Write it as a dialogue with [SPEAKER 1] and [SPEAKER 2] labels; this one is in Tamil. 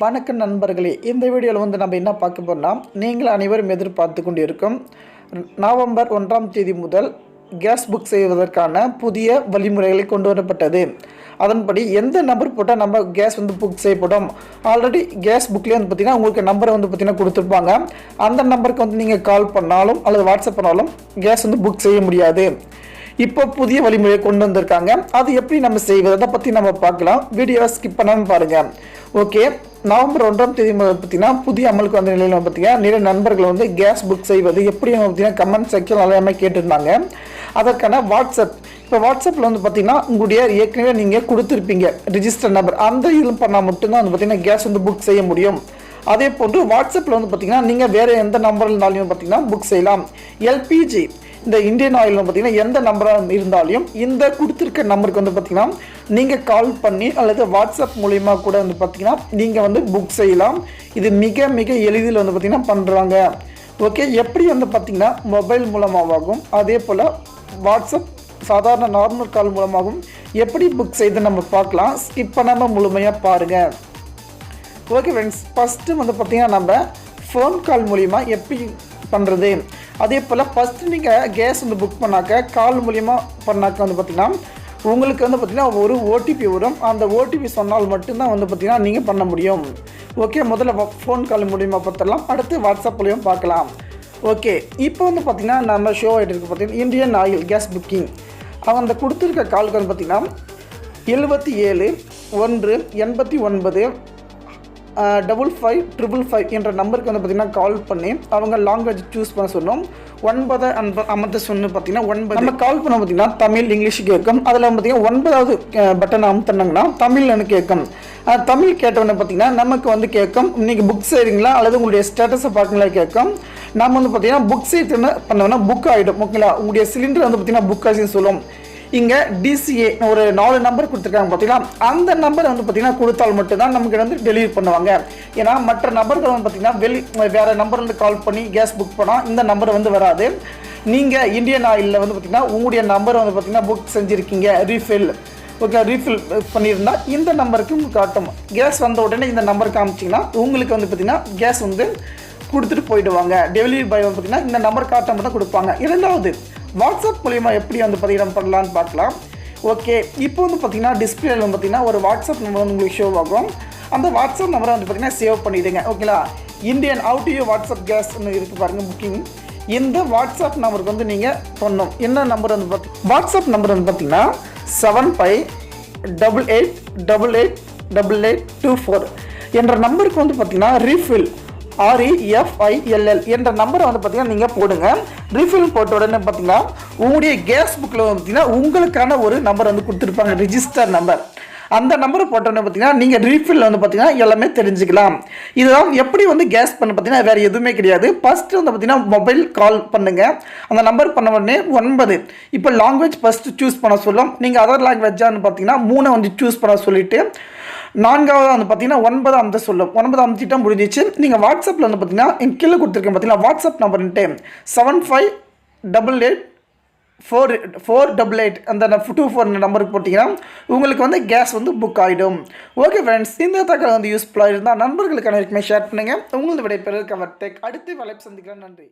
[SPEAKER 1] வணக்கம் நண்பர்களே, இந்த வீடியோவில் வந்து நம்ம என்ன பார்க்க போறோம்னா, நீங்கள் அனைவரும் எதிர்பார்த்து கொண்டிருக்கும் நவம்பர் 1ஆம் தேதி முதல் கேஸ் புக் செய்வதற்கான புதிய வழிமுறைகளை கொண்டு வரப்பட்டது. அதன்படி எந்த நம்பர் போட்டால் நம்ம கேஸ் வந்து புக் செய்யப்படும். ஆல்ரெடி கேஸ் புக்லேயே வந்து பார்த்திங்கன்னா உங்களுக்கு நம்பரை வந்து பார்த்திங்கன்னா கொடுத்துருப்பாங்க. அந்த நம்பருக்கு வந்து நீங்கள் கால் பண்ணாலும் அல்லது வாட்ஸ்அப் பண்ணாலும் கேஸ் வந்து புக் செய்ய முடியாது. இப்போ புதிய வழிமுறையை கொண்டு வந்திருக்காங்க. அது எப்படி நம்ம செய்வது அதை பற்றி நம்ம பார்க்கலாம். வீடியோவை ஸ்கிப் பண்ணாமல் பாருங்கள். ஓகே, நவம்பர் 1ஆம் தேதி பார்த்தீங்கன்னா புதிய அமலுக்கு வந்த நிலையில் பார்த்தீங்கன்னா நிறைய நண்பர்கள் வந்து கேஸ் புக் செய்வது எப்படி பார்த்தீங்கன்னா கமெண்ட் செக்ஷன் எல்லாமே கேட்டிருந்தாங்க. அதற்கான வாட்ஸ்அப், இப்போ வாட்ஸ்அப்பில் வந்து பார்த்தீங்கன்னா உங்களுடைய ஏற்கனவே நீங்கள் கொடுத்துருப்பீங்க ரிஜிஸ்டர் நம்பர், அந்த இதில் பண்ணால் மட்டும்தான் வந்து பார்த்தீங்கன்னா கேஸ் வந்து புக் செய்ய முடியும். அதே போன்று வாட்ஸ்அப்பில் வந்து பார்த்தீங்கன்னா நீங்கள் வேறு எந்த நம்பர் இருந்தாலும் பார்த்தீங்கன்னா புக் செய்யலாம். எல்பிஜி, இந்த இந்தியன் ஆயில் பார்த்தீங்கன்னா எந்த நம்பராக இருந்தாலும் இந்த கொடுத்துருக்க நம்பருக்கு வந்து பார்த்தீங்கன்னா நீங்கள் கால் பண்ணி அல்லது வாட்ஸ்அப் மூலிமா கூட வந்து பார்த்தீங்கன்னா நீங்கள் வந்து புக் செய்யலாம். இது மிக மிக எளிதில் வந்து பார்த்தீங்கன்னா பண்ணுறாங்க. ஓகே, எப்படி வந்து பார்த்தீங்கன்னா மொபைல் மூலமாகவும் அதே போல் வாட்ஸ்அப் சாதாரண நார்மல் கால் மூலமாகவும் எப்படி புக் செய்து நம்ம பார்க்கலாம். ஸ்கிப் பண்ணாமல் முழுமையாக பாருங்கள். ஓகே ஃப்ரெண்ட்ஸ், ஃபஸ்ட்டு வந்து பார்த்திங்கன்னா நம்ம ஃபோன் கால் மூலிமா எப்படி பண்ணுறது, அதே போல் ஃபஸ்ட்டு நீங்கள் கேஸ் வந்து புக் பண்ணாக்க கால் மூலிமா பண்ணாக்க வந்து பார்த்திங்கன்னா உங்களுக்கு வந்து பார்த்திங்கன்னா ஒரு ஓடிபி வரும். அந்த ஓடிபி சொன்னால் மட்டும்தான் வந்து பார்த்திங்கன்னா நீங்கள் பண்ண முடியும். ஓகே, முதல்ல ஃபோன் கால் மூலிமா பார்த்துடலாம், அடுத்து வாட்ஸ்அப் மூலியமாக பார்க்கலாம். ஓகே, இப்போ வந்து பார்த்திங்கன்னா நம்ம ஷோ ஆகிட்டு இருக்கு பார்த்திங்கன்னா இந்தியன் ஆயில் கேஸ் புக்கிங். அவங்க அந்த கொடுத்துருக்க காலுக்கு வந்து பார்த்திங்கன்னா 77 1 89 5555 என்ற நம்பருக்கு வந்து பார்த்திங்கன்னா கால் பண்ணி அவங்க லாங்குவேஜ் சூஸ் பண்ண சொன்னோம். 9 அமர்த்த சொன்னு பார்த்திங்கன்னா 9 நம்ம கால் பண்ண பார்த்திங்கன்னா தமிழ் இங்கிலீஷ் கேட்கும். அதில் பார்த்திங்கன்னா 9வது பட்டன் அமுத்தினாங்கன்னா தமிழ்னு கேட்கும். தமிழ் கேட்டவொன்னே பார்த்திங்கன்னா நமக்கு வந்து கேட்கும் நீங்கள் புக் செய்கிறீங்களா அல்லது உங்களுடைய ஸ்டேட்டஸை பார்க்கங்களா கேட்கும். நம்ம வந்து பார்த்திங்கன்னா புக் செய்ய பண்ணோன்னா புக் ஆகிடும். ஓகேங்களா, உங்களுடைய சிலிண்டர் வந்து பார்த்திங்கன்னா புக் ஆகிடுன்னு சொல்லும். இங்கே டிசிஏ ஒரு 4 நம்பர் கொடுத்துருக்காங்க பார்த்தீங்கன்னா, அந்த நம்பர் வந்து பார்த்திங்கன்னா கொடுத்தால் மட்டும்தான் நமக்கு வந்து டெலிவரி பண்ணுவாங்க. ஏன்னா மற்ற நம்பர்கள் வந்து பார்த்திங்கன்னா வேறு நம்பர்லேருந்து கால் பண்ணி கேஸ் புக் பண்ணால் இந்த நம்பர் வந்து வராது. நீங்கள் இந்தியன் ஆயிலில் வந்து பார்த்திங்கன்னா உங்களுடைய நம்பர் வந்து பார்த்திங்கன்னா புக் செஞ்சுருக்கீங்க ரீஃபில், ஓகே, ரீஃபில் பண்ணியிருந்தால் இந்த நம்பருக்கு காட்டும். கேஸ் வந்த உடனே இந்த நம்பர் காமிச்சிங்கன்னா உங்களுக்கு வந்து பார்த்திங்கன்னா கேஸ் வந்து கொடுத்துட்டு போயிடுவாங்க. டெலிவரி பாய் வந்து பார்த்திங்கன்னா இந்த நம்பர் காட்ட மட்டும் கொடுப்பாங்க. இரண்டாவது, வாட்ஸ்அப் மூலிமா எப்படி வந்து பார்த்திங்கன்னா பண்ணலான்னு பார்க்கலாம். ஓகே, இப்போ வந்து பார்த்திங்கன்னா டிஸ்பிளேல வந்து பார்த்திங்கன்னா ஒரு வாட்ஸ்அப் நம்பர் வந்து உங்களுக்கு ஷோ ஆகும். அந்த வாட்ஸ்அப் நம்பரை வந்து பார்த்திங்கன்னா சேவ் பண்ணிவிடுங்க. ஓகேங்களா, இந்தியன் அவுட் யூ வாட்ஸ்அப் கேஸ்ன்னு இருக்குது பாருங்கள் புக்கிங். இந்த வாட்ஸ்அப் நம்பருக்கு வந்து நீங்கள் பண்ணணும். என்ன நம்பர் வந்து வாட்ஸ்அப் நம்பர் வந்து பார்த்திங்கன்னா 7588888824 என்ற நம்பருக்கு வந்து பார்த்திங்கன்னா ரீஃபில் REFILL என்ற நம்பரை வந்து பார்த்திங்கன்னா நீங்கள் போடுங்க. ரீஃபில் போட்ட உடனே பார்த்திங்கன்னா உங்களுடைய கேஸ் புக்கில் வந்து பார்த்திங்கன்னா உங்களுக்கான ஒரு நம்பர் வந்து கொடுத்துருப்பாங்க, ரிஜிஸ்டர் நம்பர். அந்த நம்பரை போட்டோன்னே பார்த்திங்கன்னா நீங்கள் ரீஃபில் வந்து பார்த்திங்கன்னா எல்லாமே தெரிஞ்சுக்கலாம். இதுதான் எப்படி வந்து கேஸ் பண்ண பார்த்திங்கன்னா வேறு எதுவுமே கிடையாது. ஃபஸ்ட்டு வந்து பார்த்திங்கன்னா மொபைல் கால் பண்ணுங்கள். அந்த நம்பர் பண்ண உடனே 9 இப்போ லாங்குவேஜ் ஃபஸ்ட்டு சூஸ் பண்ண சொல்லும். நீங்கள் அதர் லாங்குவேஜான்னு பார்த்திங்கன்னா 3 வந்து சூஸ் பண்ண சொல்லிவிட்டு 4வது வந்து பார்த்திங்கன்னா 9 அமுத்த சொல்லும். 9 அமுத்திட்டா முடிஞ்சிச்சு. நீங்கள் வாட்ஸ்அப்பில் வந்து பார்த்திங்கன்னா கீழே கொடுத்துருக்கேன் பார்த்திங்கன்னா வாட்ஸ்அப் நம்பர்ன்ட்டு 75884488 அந்த 24 நம்பருக்கு போட்டிங்கன்னா உங்களுக்கு வந்து கேஸ் வந்து புக் ஆகிடும். ஓகே ஃப்ரெண்ட்ஸ், இந்த தகவல் வந்து யூஸ்ஃபுல்லாக இருந்தால் நண்பர்களுக்கு அனைவருக்குமே ஷேர் பண்ணுங்கள். உங்களுக்கு விடைபெறுவது கவர் டெக். அடுத்து வலைப்பு சந்திக்கிறேன். நன்றி.